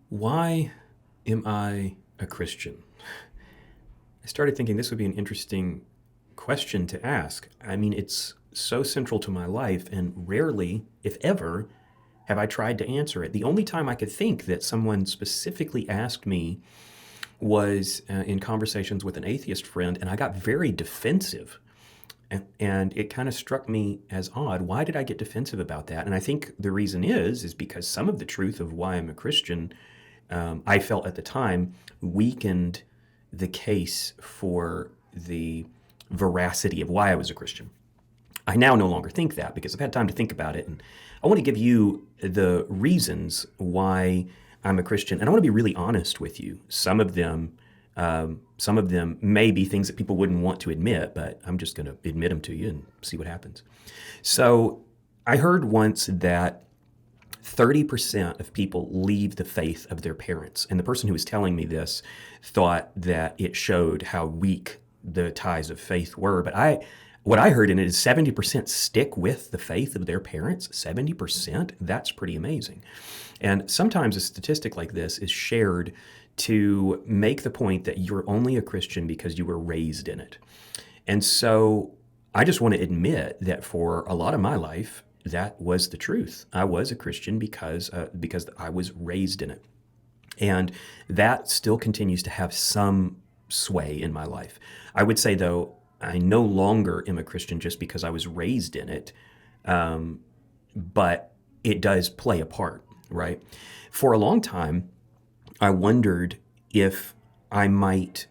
Why am I a Christian? I started thinking this would be an interesting question to ask. I mean, it's so central to my life, and rarely, if ever, have I tried to answer it. The only time I could think that someone specifically asked me was in conversations with an atheist friend, and I got very defensive. And it kind of struck me as odd. Why did I get defensive about that? And I think the reason is because some of the truth of why I'm a Christian, I felt at the time, weakened the case for the veracity of why I was a Christian. I now no longer think that because I've had time to think about it. And I want to give you the reasons why I'm a Christian. And I want to be really honest with you. Some of them may be things that people wouldn't want to admit, but I'm just going to admit them to you and see what happens. So I heard once that 30% of people leave the faith of their parents. And the person who was telling me this thought that it showed how weak the ties of faith were. But what I heard in it is 70% stick with the faith of their parents. 70%? That's pretty amazing. And sometimes a statistic like this is shared to make the point that you're only a Christian because you were raised in it. And so I just want to admit that for a lot of my life, that was the truth. I was a Christian because I was raised in it. And that still continues to have some sway in my life. I would say, though, I no longer am a Christian just because I was raised in it, but it does play a part, right? For a long time, I wondered if I might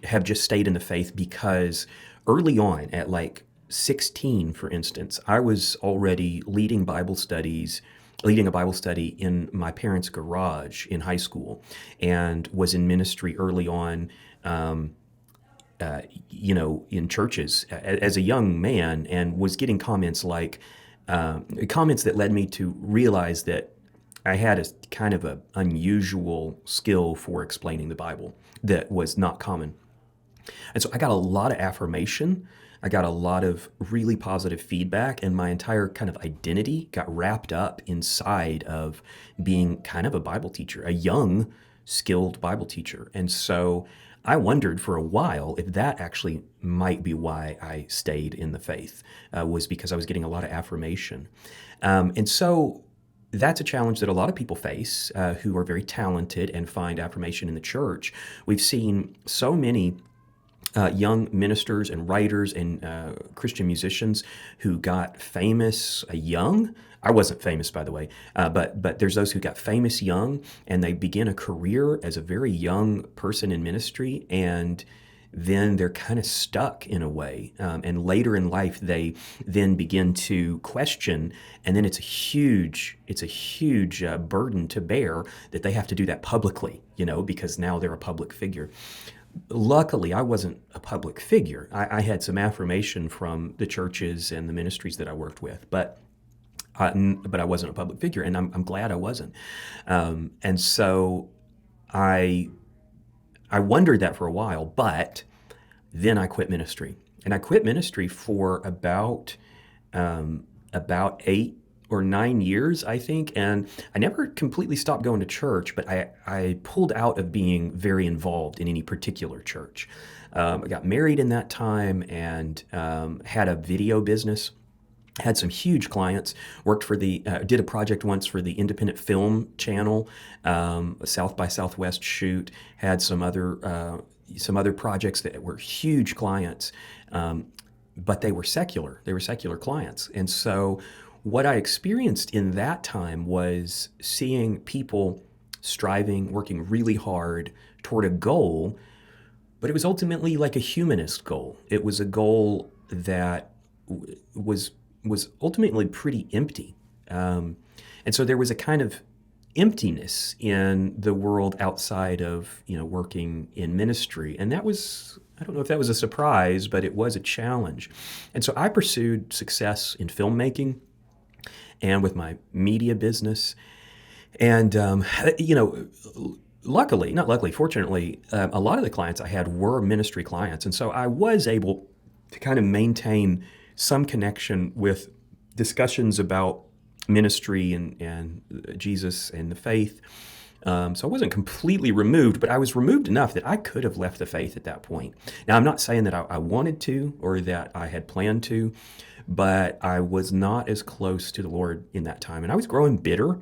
have just stayed in the faith because early on, at like 16, for instance, I was already leading a Bible study in my parents' garage in high school, and was in ministry early on, in churches as a young man, and was getting comments like comments that led me to realize that I had a kind of an unusual skill for explaining the Bible that was not common. And so I got a lot of affirmation. I got a lot of really positive feedback, and my entire kind of identity got wrapped up inside of being kind of a Bible teacher, a young, skilled Bible teacher. And so I wondered for a while if that actually might be why I stayed in the faith, was because I was getting a lot of affirmation. And so that's a challenge that a lot of people face who are very talented and find affirmation in the church. We've seen so many young ministers and writers and Christian musicians who got famous young. I wasn't famous, by the way, but there's those who got famous young, and they begin a career as a very young person in ministry, and then they're kind of stuck in a way. And later in life, they then begin to question, and then it's a huge burden to bear that they have to do that publicly, because now they're a public figure. Luckily, I wasn't a public figure. I had some affirmation from the churches and the ministries that I worked with, but I wasn't a public figure, and I'm glad I wasn't. And so I wondered that for a while, but then I quit ministry, and I quit ministry for about 8 or 9 years, I think. And I never completely stopped going to church, but I pulled out of being very involved in any particular church. I got married in that time, and had a video business. Had some huge clients. Worked for did a project once for the Independent Film Channel, a South by Southwest shoot. Had some other projects that were huge clients, but they were secular. They were secular clients, and so what I experienced in that time was seeing people striving, working really hard toward a goal, but it was ultimately like a humanist goal. It was a goal that was ultimately pretty empty. And so there was a kind of emptiness in the world outside of, working in ministry. And that was, I don't know if that was a surprise, but it was a challenge. And so I pursued success in filmmaking and with my media business. And, fortunately, a lot of the clients I had were ministry clients. And so I was able to kind of maintain some connection with discussions about ministry and Jesus and the faith. So I wasn't completely removed, but I was removed enough that I could have left the faith at that point. Now, I'm not saying that I wanted to or that I had planned to, but I was not as close to the Lord in that time. And I was growing bitter.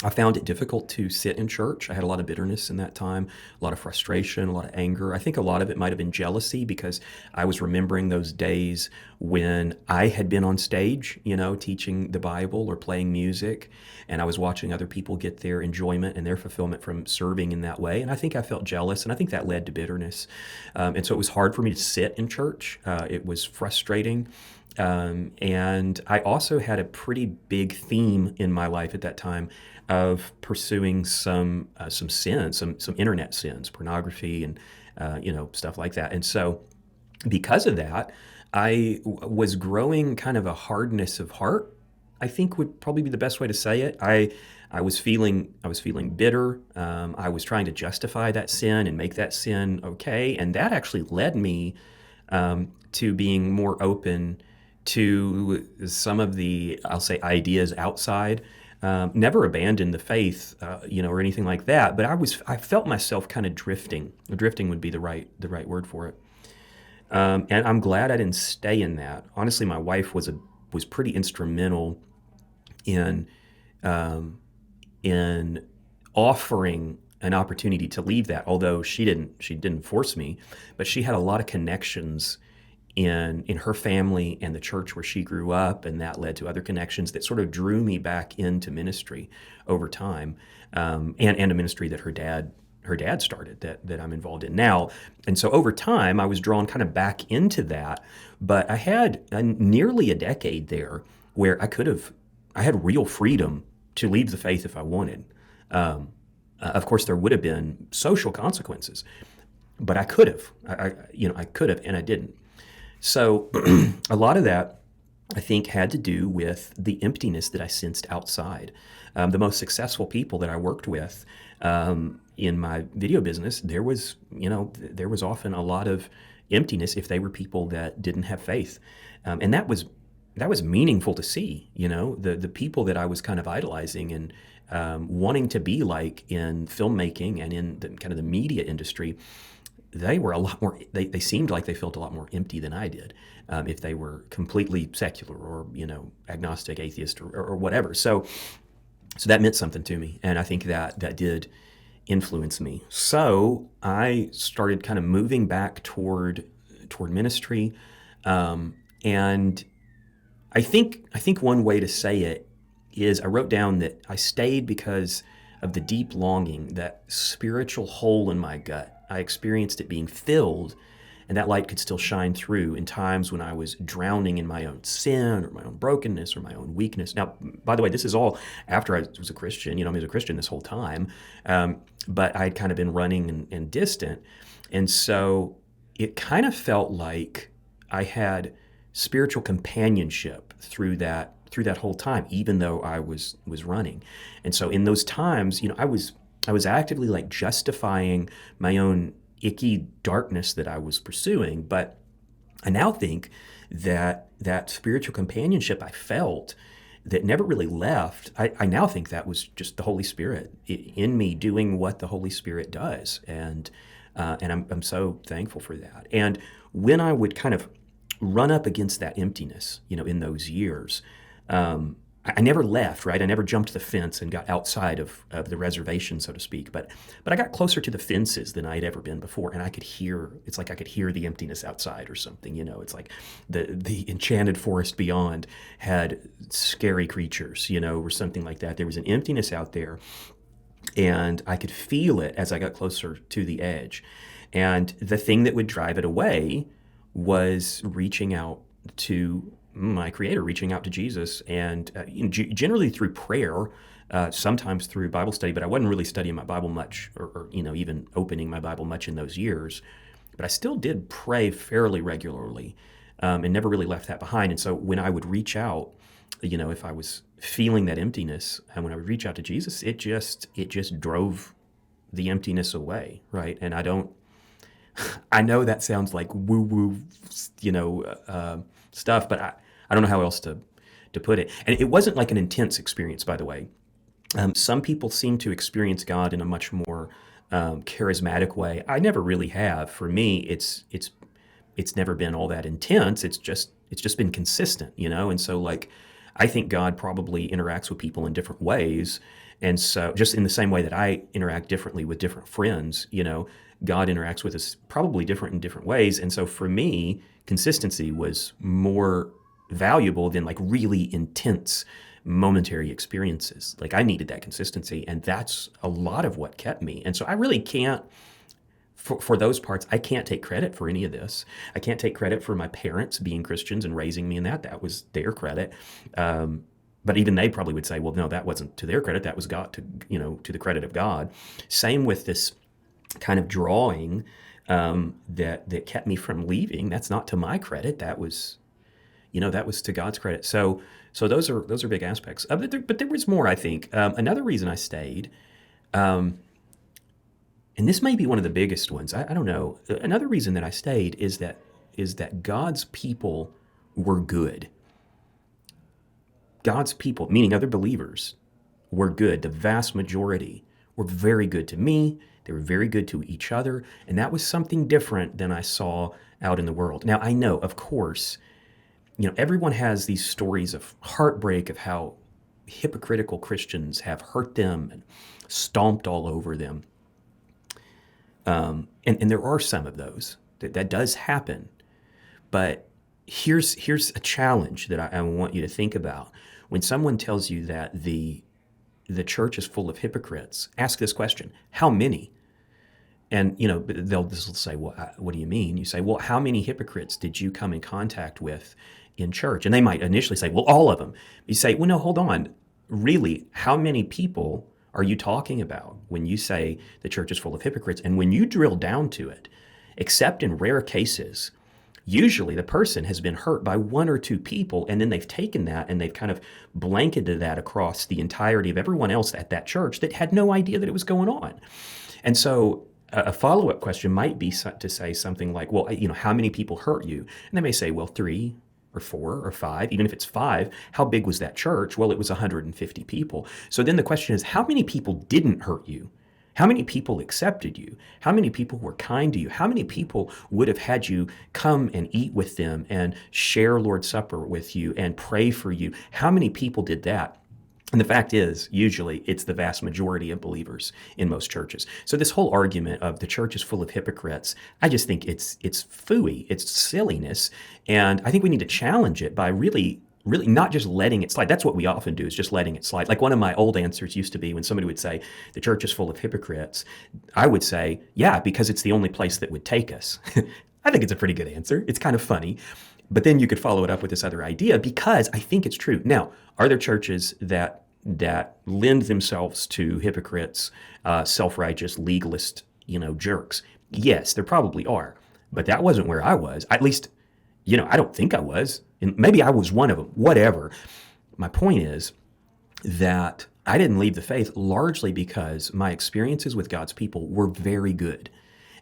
I found it difficult to sit in church. I had a lot of bitterness in that time, a lot of frustration, a lot of anger. I think a lot of it might have been jealousy because I was remembering those days when I had been on stage, teaching the Bible or playing music, and I was watching other people get their enjoyment and their fulfillment from serving in that way. And I think I felt jealous, and I think that led to bitterness. And so it was hard for me to sit in church. It was frustrating. And I also had a pretty big theme in my life at that time of pursuing some sins, some internet sins, pornography, and stuff like that. And so, because of that, was growing kind of a hardness of heart. I think would probably be the best way to say it. I was feeling bitter. I was trying to justify that sin and make that sin okay, and that actually led me to being more open to some of the, I'll say, ideas outside. Never abandoned the faith, or anything like that. But I felt myself kind of drifting. Drifting would be the right word for it. And I'm glad I didn't stay in that. Honestly, my wife was pretty instrumental in in offering an opportunity to leave that. Although she didn't force me, but she had a lot of connections in her family and the church where she grew up, and that led to other connections that sort of drew me back into ministry over time, and a ministry that her dad started that I'm involved in now. And so over time, I was drawn kind of back into that. But I had nearly a decade there where I had real freedom to leave the faith if I wanted. Of course, there would have been social consequences, but I could have. I could have, and I didn't. So a lot of that, I think, had to do with the emptiness that I sensed outside. The most successful people that I worked with in my video business, there was often a lot of emptiness if they were people that didn't have faith, and that was meaningful to see. The people that I was kind of idolizing and wanting to be like in filmmaking and in the kind of the media industry. They were a lot more. They seemed like they felt a lot more empty than I did, if they were completely secular or agnostic, atheist, or whatever. So that meant something to me, and I think that did influence me. So I started kind of moving back toward ministry, and I think one way to say it is I wrote down that I stayed because of the deep longing, that spiritual hole in my gut. I experienced it being filled, and that light could still shine through in times when I was drowning in my own sin or my own brokenness or my own weakness. Now, by the way, this is all after I was a Christian. I was a Christian this whole time, but I'd kind of been running and distant. And so it kind of felt like I had spiritual companionship through that whole time, even though I was running. And so in those times, I was actively like justifying my own icky darkness that I was pursuing. But I now think that spiritual companionship I felt that never really left, I now think that was just the Holy Spirit in me doing what the Holy Spirit does. And I'm so thankful for that. And when I would kind of run up against that emptiness, in those years, I never left, right? I never jumped the fence and got outside of the reservation, so to speak. But I got closer to the fences than I'd ever been before, and it's like I could hear the emptiness outside or something. It's like the enchanted forest beyond had scary creatures, or something like that. There was an emptiness out there, and I could feel it as I got closer to the edge. And the thing that would drive it away was reaching out to my Creator, reaching out to Jesus, and generally through prayer, sometimes through Bible study. But I wasn't really studying my Bible much, or even opening my Bible much in those years. But I still did pray fairly regularly, and never really left that behind. And so when I would reach out, if I was feeling that emptiness, and when I would reach out to Jesus, it just drove the emptiness away, right? And I know that sounds like woo-woo, stuff, but I don't know how else to put it. And it wasn't like an intense experience, by the way. Some people seem to experience God in a much more charismatic way. I never really have. For me, it's never been all that intense. It's just been consistent, And so like I think God probably interacts with people in different ways. And so just in the same way that I interact differently with different friends, God interacts with us probably different in different ways. And so for me, consistency was more valuable than like really intense momentary experiences. Like I needed that consistency, and that's a lot of what kept me. And so I really can't for those parts, I can't take credit for any of this. I can't take credit for my parents being Christians and raising me in that. That was their credit. But even they probably would say, well, no, that wasn't to their credit. That was God, to the credit of God. Same with this kind of drawing that kept me from leaving. That's not to my credit. That was to God's credit. So those are big aspects. But there was more, I think. Another reason I stayed, and this may be one of the biggest ones. I don't know. Another reason that I stayed is that God's people were good. God's people, meaning other believers, were good. The vast majority were very good to me. They were very good to each other, and that was something different than I saw out in the world. Now, I know, of course, everyone has these stories of heartbreak of how hypocritical Christians have hurt them and stomped all over them. And there are some of those that does happen. But here's a challenge that I want you to think about. When someone tells you that the church is full of hypocrites, ask this question: how many? And they'll say, well, what do you mean? You say, well, how many hypocrites did you come in contact with in church? And they might initially say, well, all of them. You say, well, no, hold on. Really, how many people are you talking about when you say the church is full of hypocrites? And when you drill down to it, except in rare cases, usually the person has been hurt by one or two people, and then they've taken that and they've kind of blanketed that across the entirety of everyone else at that church that had no idea that it was going on. And so a follow-up question might be to say something like, well, how many people hurt you? And they may say, well, 3 or 4 or 5. Even if it's 5, how big was that church? Well, it was 150 people. So then the question is, how many people didn't hurt you? How many people accepted you? How many people were kind to you? How many people would have had you come and eat with them and share Lord's Supper with you and pray for you? How many people did that? And the fact is, usually it's the vast majority of believers in most churches. So this whole argument of the church is full of hypocrites, I just think it's phooey, it's silliness, and I think we need to challenge it by really not just letting it slide. That's what we often do, is just letting it slide. Like one of my old answers used to be when somebody would say, the church is full of hypocrites, I would say, yeah, because it's the only place that would take us. I think it's a pretty good answer. It's kind of funny. But then you could follow it up with this other idea, because I think it's true. Now, are there churches that lend themselves to hypocrites, self-righteous, legalist, jerks? Yes, there probably are. But that wasn't where I was. At least, I don't think I was. And maybe I was one of them. Whatever. My point is that I didn't leave the faith largely because my experiences with God's people were very good.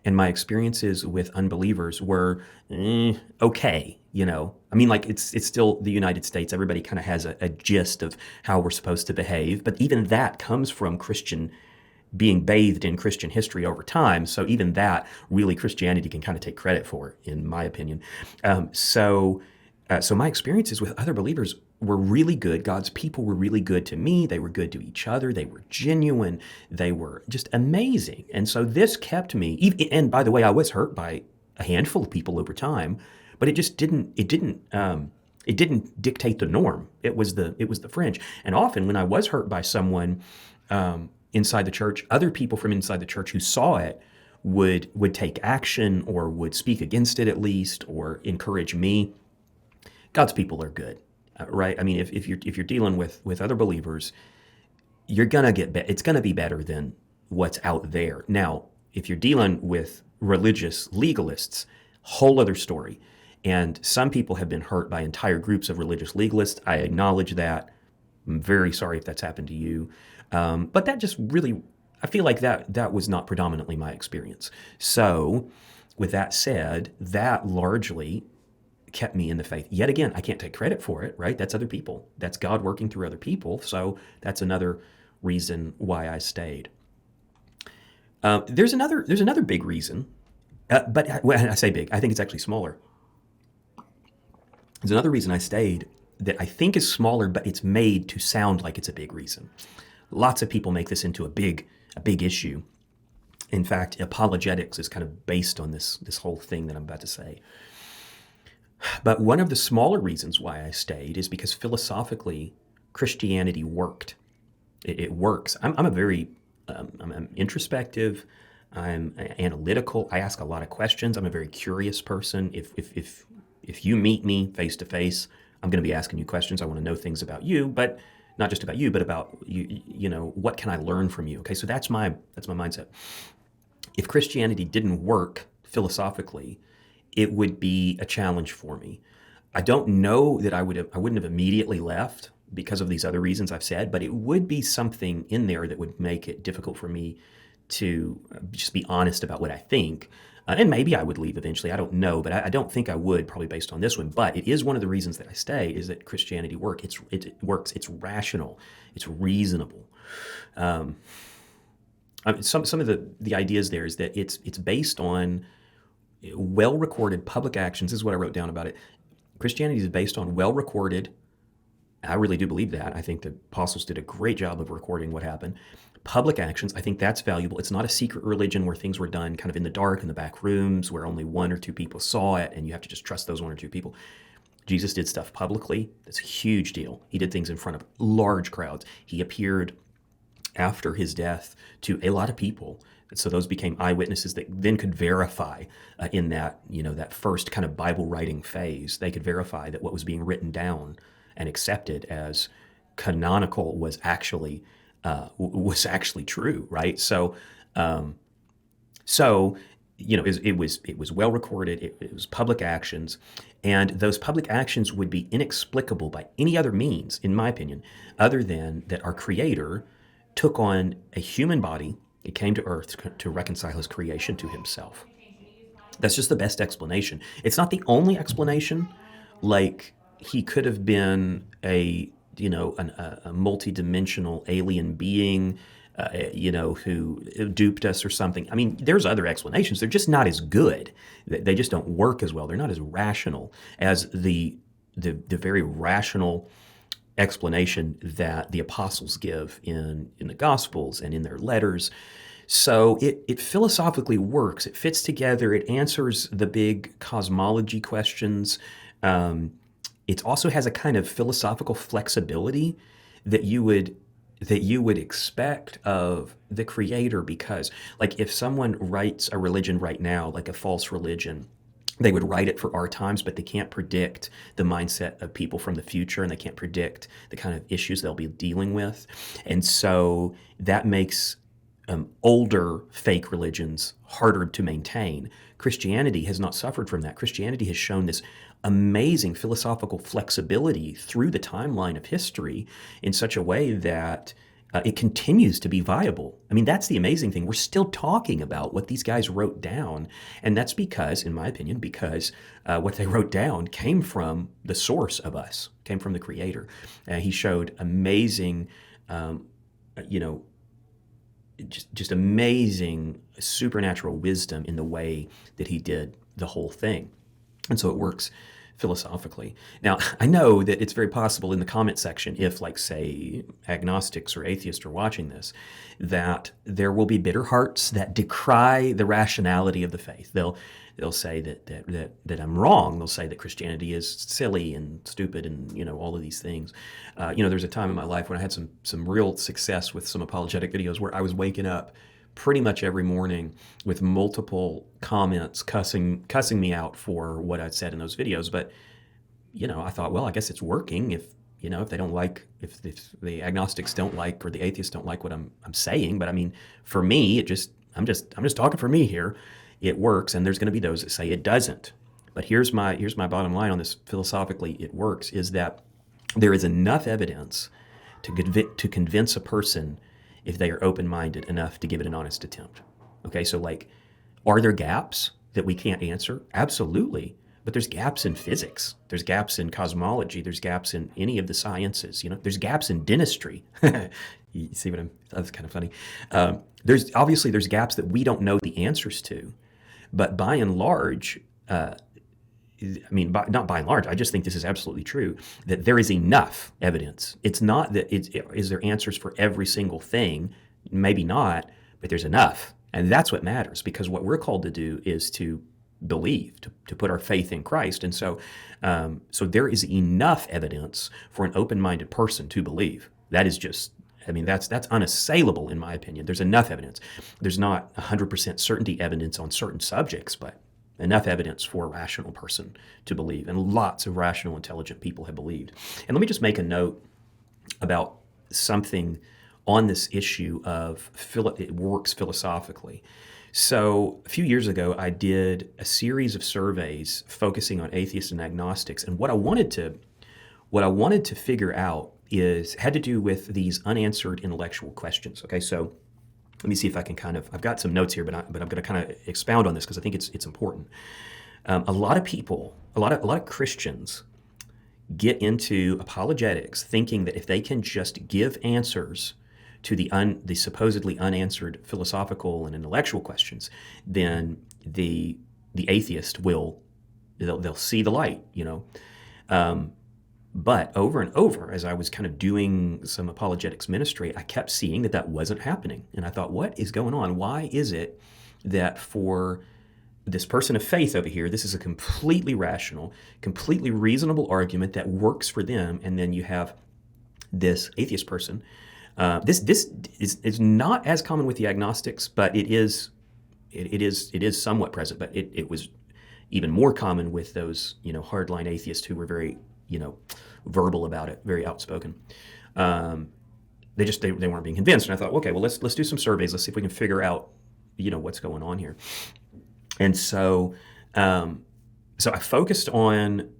And my experiences with unbelievers were okay, I mean, like it's still the United States. Everybody kind of has a gist of how we're supposed to behave. But even that comes from being bathed in Christian history over time. So even that, really, Christianity can kind of take credit for, in my opinion. So my experiences with other believers were really good. God's people were really good to me. They were good to each other. They were genuine. They were just amazing. And so this kept me. And by the way, I was hurt by a handful of people over time, but it didn't dictate the norm. It was the fringe. And often when I was hurt by someone inside the church, other people from inside the church who saw it would take action, or would speak against it at least, or encourage me. God's people are good, right? I mean, if you're dealing with other believers, you're gonna it's gonna be better than what's out there. Now, if you're dealing with religious legalists, whole other story. And some people have been hurt by entire groups of religious legalists. I acknowledge that. I'm very sorry if that's happened to you. But that just really, I feel like that was not predominantly my experience. So with that said, that largely kept me in the faith. Yet again, I can't take credit for it, right? That's other people. That's God working through other people. So that's another reason why I stayed. There's another big reason, but when I say big, I think it's actually smaller. There's another reason I stayed that I think is smaller, but it's made to sound like it's a big reason. Lots of people make this into a big issue. In fact, apologetics is kind of based on this whole thing that I'm about to say. But one of the smaller reasons why I stayed is because philosophically, Christianity worked. It works. I'm introspective. I'm analytical. I ask a lot of questions. I'm a very curious person. If you meet me face to face, I'm going to be asking you questions. I want to know things about you, but not just about you, but about you. You know, what can I learn from you? Okay, so that's my mindset. If Christianity didn't work philosophically, it would be a challenge for me. I don't know that I wouldn't have immediately left because of these other reasons I've said, but it would be something in there that would make it difficult for me to just be honest about what I think. And maybe I would leave eventually. I don't know, but I don't think I would, probably based on this one. But it is one of the reasons that I stay is that Christianity works. It works. It's rational. It's reasonable. Some of the ideas there is that it's based on well-recorded public actions. This is what I wrote down about it. Christianity is based on well-recorded. I really do believe that. I think the apostles did a great job of recording what happened. Public actions, I think that's valuable. It's not a secret religion where things were done kind of in the dark in the back rooms where only one or two people saw it and you have to just trust those one or two people. Jesus did stuff publicly. That's a huge deal. He did things in front of large crowds. He appeared after his death to a lot of people. So those became eyewitnesses that then could verify in that, that first kind of Bible writing phase. They could verify that what was being written down and accepted as canonical was actually true, right? It was well recorded. It was public actions, and those public actions would be inexplicable by any other means, in my opinion, other than that our Creator took on a human body. It came to earth to reconcile his creation to himself. That's just the best explanation. It's not the only explanation. Like he could have been a multi-dimensional alien being, who duped us or something. I mean, there's other explanations. They're just not as good. They just don't work as well. They're not as rational as the very rational explanation that the apostles give in the Gospels and in their letters. So it philosophically works. It fits together. It answers the big cosmology questions. It also has a kind of philosophical flexibility that you would expect of the Creator, because like if someone writes a religion right now, like a false religion, they would write it for our times, but they can't predict the mindset of people from the future, and they can't predict the kind of issues they'll be dealing with. And so that makes older fake religions harder to maintain. Christianity has not suffered from that. Christianity has shown this amazing philosophical flexibility through the timeline of history in such a way that it continues to be viable. I mean, that's the amazing thing. We're still talking about what these guys wrote down. And that's because, in my opinion, what they wrote down came from the source of us, came from the Creator. He showed amazing, just amazing supernatural wisdom in the way that he did the whole thing. And so it works philosophically. Now, I know that it's very possible in the comment section, if like, say, agnostics or atheists are watching this, that there will be bitter hearts that decry the rationality of the faith. They'll say that I'm wrong. They'll say that Christianity is silly and stupid and, all of these things. There's a time in my life when I had some real success with some apologetic videos where I was waking up pretty much every morning with multiple comments cussing me out for what I'd said in those videos. But, I thought, well, I guess it's working if they don't like, if the agnostics don't like, or the atheists don't like what I'm saying. But I mean, for me, I'm just talking for me here. It works. And there's going to be those that say it doesn't. But here's my bottom line on this philosophically, it works, is that there is enough evidence to convince a person if they are open-minded enough to give it an honest attempt. Okay, so like, are there gaps that we can't answer? Absolutely. but there's gaps in physics. There's gaps in cosmology. There's gaps in any of the sciences. There's gaps in dentistry. You see what that's kind of funny. There's gaps that we don't know the answers to, but by and large, not by and large, I just think this is absolutely true, that there is enough evidence. It's not that is there answers for every single thing? Maybe not, but there's enough. And that's what matters, because what we're called to do is to believe, to put our faith in Christ. And so there is enough evidence for an open-minded person to believe. That is just, that's unassailable in my opinion. There's enough evidence. There's not 100% certainty evidence on certain subjects, but enough evidence for a rational person to believe. And lots of rational, intelligent people have believed. And let me just make a note about something on this issue of it works philosophically. So a few years ago, I did a series of surveys focusing on atheists and agnostics. And what I wanted to figure out had to do with these unanswered intellectual questions. Okay, so let me see if I can I've got some notes here, but I'm going to kind of expound on this because I think it's important. A lot of people, a lot of Christians get into apologetics thinking that if they can just give answers to the supposedly unanswered philosophical and intellectual questions, then the atheist they'll see the light, But over and over, as I was kind of doing some apologetics ministry, I kept seeing that wasn't happening. And I thought, what is going on? Why is it that for this person of faith over here, this is a completely rational, completely reasonable argument that works for them, and then you have this atheist person? This is not as common with the agnostics, but it is somewhat present. But it was even more common with those hardline atheists who were very verbal about it, very outspoken. They weren't being convinced, and I thought, okay, well let's do some surveys. Let's see if we can figure out what's going on here. And so I focused on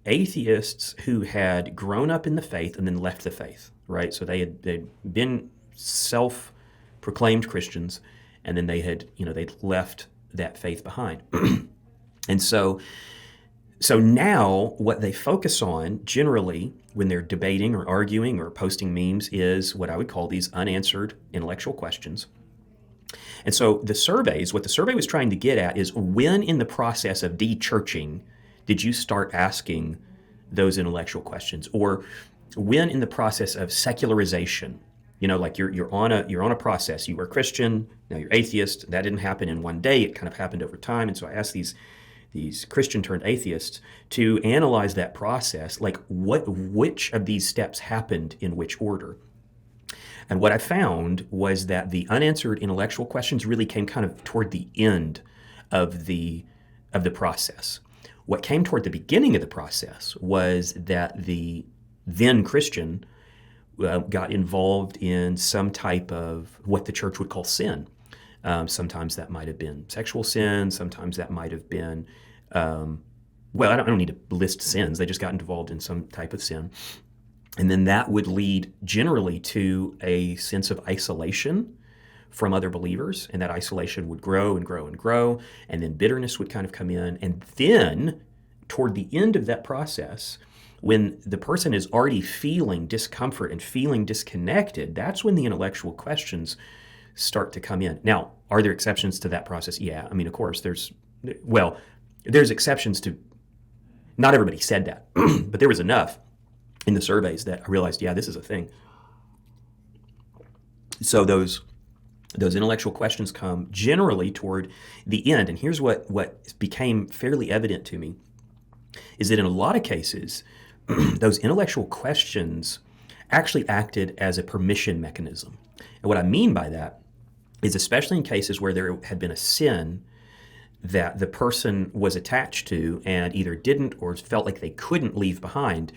atheists who had grown up in the faith and then left the faith, right? So they'd been self-proclaimed Christians, and then they'd left that faith behind. And so now what they focus on generally when they're debating or arguing or posting memes is what I would call these unanswered intellectual questions. And so what the survey was trying to get at is, when in the process of de-churching did you start asking those intellectual questions? Or when in the process of secularization, like you're on a process, you were Christian, now you're atheist. That didn't happen in one day, it kind of happened over time. And so I asked these Christian turned atheists to analyze that process, like which of these steps happened in which order. And what I found was that the unanswered intellectual questions really came kind of toward the end of the process. What came toward the beginning of the process was that the then Christian got involved in some type of what the church would call sin. Sometimes that might have been sexual sin. Sometimes that might have been, I don't need to list sins. They just got involved in some type of sin. And then that would lead generally to a sense of isolation from other believers. And that isolation would grow and grow and grow. And then bitterness would kind of come in. And then toward the end of that process, when the person is already feeling discomfort and feeling disconnected, that's when the intellectual questions start to come in. Now, are there exceptions to that process? Yeah, of course, there's exceptions to, not everybody said that, but there was enough in the surveys that I realized, yeah, this is a thing. So those intellectual questions come generally toward the end. And here's what became fairly evident to me, is that in a lot of cases, those intellectual questions actually acted as a permission mechanism. And what I mean by that is, especially in cases where there had been a sin that the person was attached to and either didn't or felt like they couldn't leave behind,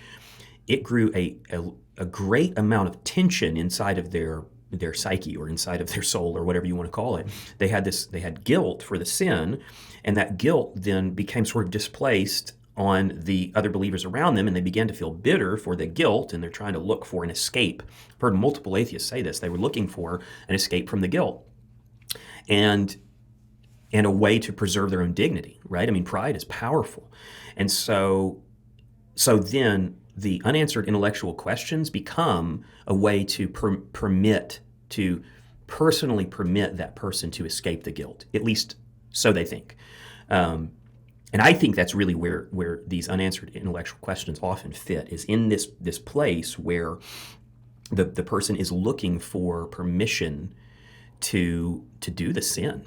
it grew a great amount of tension inside of their psyche or inside of their soul or whatever you want to call it. They had guilt for the sin, and that guilt then became sort of displaced on the other believers around them, and they began to feel bitter for the guilt, and they're trying to look for an escape. I've heard multiple atheists say this. They were looking for an escape from the guilt. And and a way to preserve their own dignity, right? I mean, pride is powerful. And so then the unanswered intellectual questions become a way to to personally permit that person to escape the guilt, at least so they think. And I think that's really where these unanswered intellectual questions often fit, is in this place where the person is looking for permission to do the sin.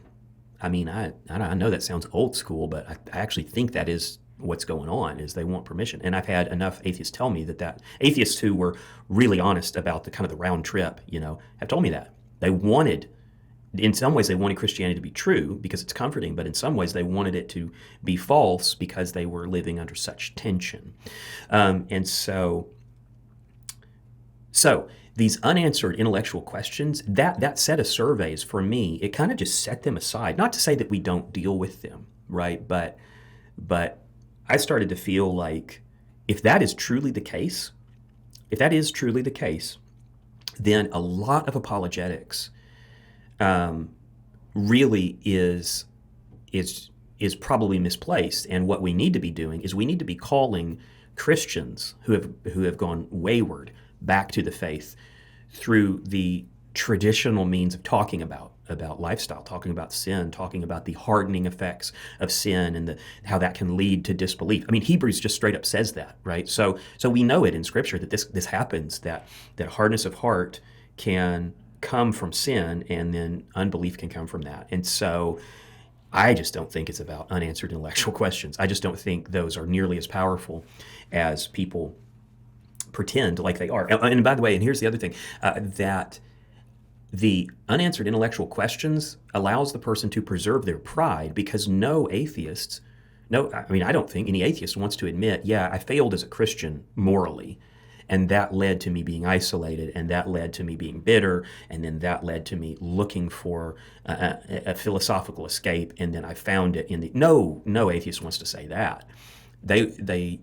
I mean, I know that sounds old school, but I actually think that is what's going on, is they want permission. And I've had enough atheists tell me that atheists who were really honest about the kind of the round trip, have told me that. They wanted, in some ways, they wanted Christianity to be true because it's comforting, but in some ways they wanted it to be false because they were living under such tension. And so these unanswered intellectual questions, that set of surveys, for me, it kind of just set them aside. Not to say that we don't deal with them, right? But I started to feel like if that is truly the case, then a lot of apologetics really is probably misplaced. And what we need to be doing is we need to be calling Christians who have gone wayward back to the faith through the traditional means of talking about lifestyle, talking about sin, talking about the hardening effects of sin and how that can lead to disbelief. I mean, Hebrews just straight up says that, right? So we know it in Scripture that this happens, that hardness of heart can come from sin, and then unbelief can come from that. And so I just don't think it's about unanswered intellectual questions. I just don't think those are nearly as powerful as people pretend like they are. And by the way, and here's the other thing, that the unanswered intellectual questions allows the person to preserve their pride, because I don't think any atheist wants to admit, yeah, I failed as a Christian morally, and that led to me being isolated, and that led to me being bitter, and then that led to me looking for a philosophical escape, and then I found it in the... No atheist wants to say that. They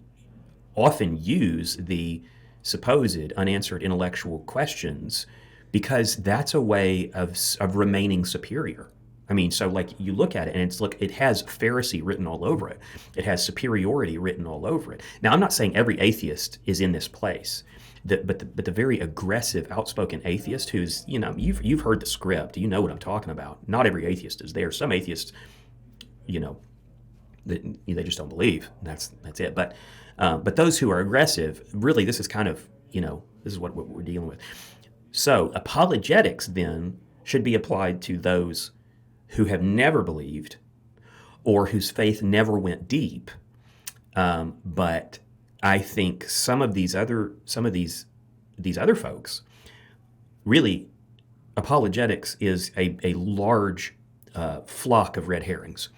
often use the supposed unanswered intellectual questions because that's a way of remaining superior. I mean, so like you look at it and it has Pharisee written all over it. It has superiority written all over it. Now, I'm not saying every atheist is in this place, but the very aggressive, outspoken atheist who's, you've heard the script, you know what I'm talking about. Not every atheist is there. Some atheists, they just don't believe. That's it. But those who are aggressive, really, this is kind of, this is what we're dealing with. So apologetics then should be applied to those who have never believed or whose faith never went deep. But I think some of these other folks, really, apologetics is a large flock of red herrings,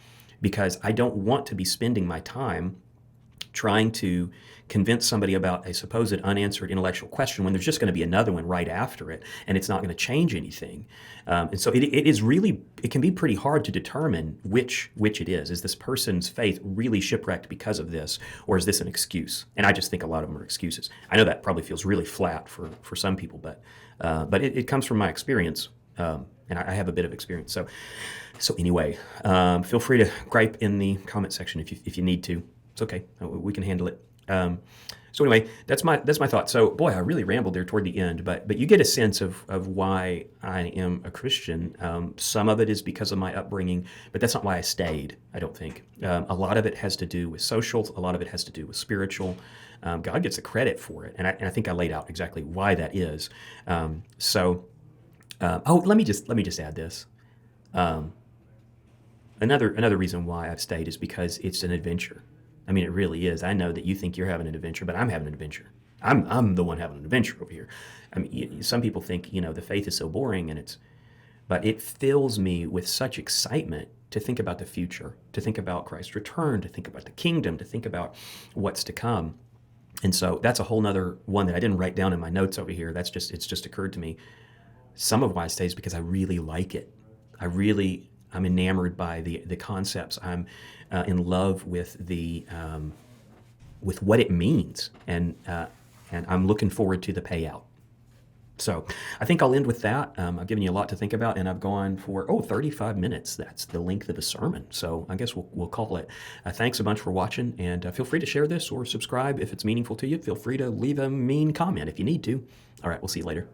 because I don't want to be spending my time trying to convince somebody about a supposed unanswered intellectual question when there's just going to be another one right after it, and it's not going to change anything. And so it can be pretty hard to determine which it is. Is this person's faith really shipwrecked because of this, or is this an excuse? And I just think a lot of them are excuses. I know that probably feels really flat for some people, but it comes from my experience, and I have a bit of experience. So anyway, feel free to gripe in the comment section if you need to. It's okay. We can handle it. So anyway, that's my thought. So boy, I really rambled there toward the end, but you get a sense of why I am a Christian. Some of it is because of my upbringing, but that's not why I stayed, I don't think. A lot of it has to do with social. A lot of it has to do with spiritual. God gets the credit for it, and I think I laid out exactly why that is. Let me just add this. Another reason why I've stayed is because it's an adventure. I mean, it really is. I know that you think you're having an adventure, but I'm having an adventure. I'm the one having an adventure over here. I mean, some people think, the faith is so boring, but it fills me with such excitement to think about the future, to think about Christ's return, to think about the kingdom, to think about what's to come. And so that's a whole nother one that I didn't write down in my notes over here. It's just occurred to me. Some of why I stay is because I really like it. I'm enamored by the concepts. I'm in love with with what it means, and I'm looking forward to the payout. So I think I'll end with that. I've given you a lot to think about, and I've gone for 35 minutes. That's the length of a sermon. So I guess we'll call it. Thanks a bunch for watching, and feel free to share this or subscribe if it's meaningful to you. Feel free to leave a mean comment if you need to. All right, we'll see you later.